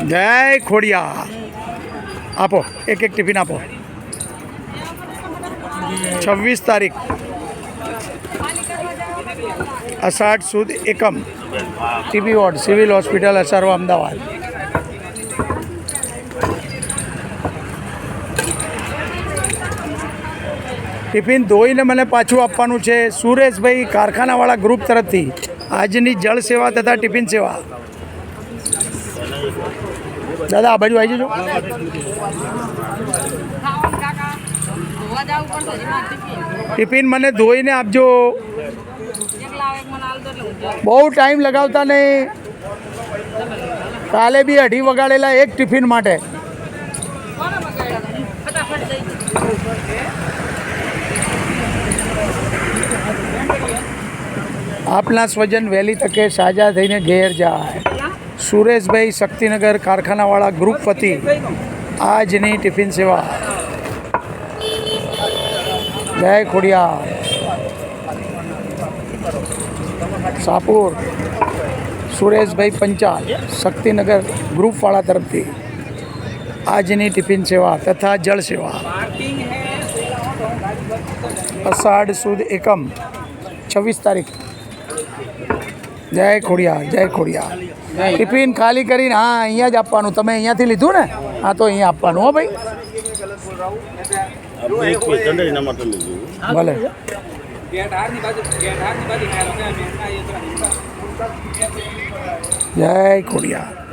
જય ખોડિયા. આપો એક એક ટિફિન આપો. 26 તારીખ અષાઢ સુદ એકમ TB ward civil hospital Asarwa Ahmedabad. Tiffin ધોઈને મને પાછું આપવાનું છે સુરેશભાઈ કારખાનાવાળા ગ્રુપ તરફથી. આજની જળ સેવા તથા ટિફિન સેવા. દાદા આ બાજુ આવી જજો. ટિફિન મને ધોઈને આપજો. બહુ ટાઈમ લગાવતા નહીં. કાલે બી 2:30 વગાડેલા એક ટિફિન માટે. આપના સ્વજન વહેલી તકે સાજા થઈને ઘેર જાય. સુરેશભાઈ શક્તિનગર કારખાનાવાળા ગ્રુપ વતી આજની ટિફિન સેવા. જય ખોડિયા. સાપુર સુરેશભાઈ પંચાલ શક્તિનગર ગ્રુપવાળા તરફથી આજની ટિફિન સેવા તથા જળ સેવા. અષાઢ સુદ એકમ 26 તારીખ. જય ખોડિયા. જય ખોડિયા. ટિફિન ખાલી કરીને હા અહીંયા જ આપવાનું. તમે અહીંયાથી લીધું ને? હા તો અહીંયા આપવાનું. હો ભાઈ ભલે. જય ખોડિયા.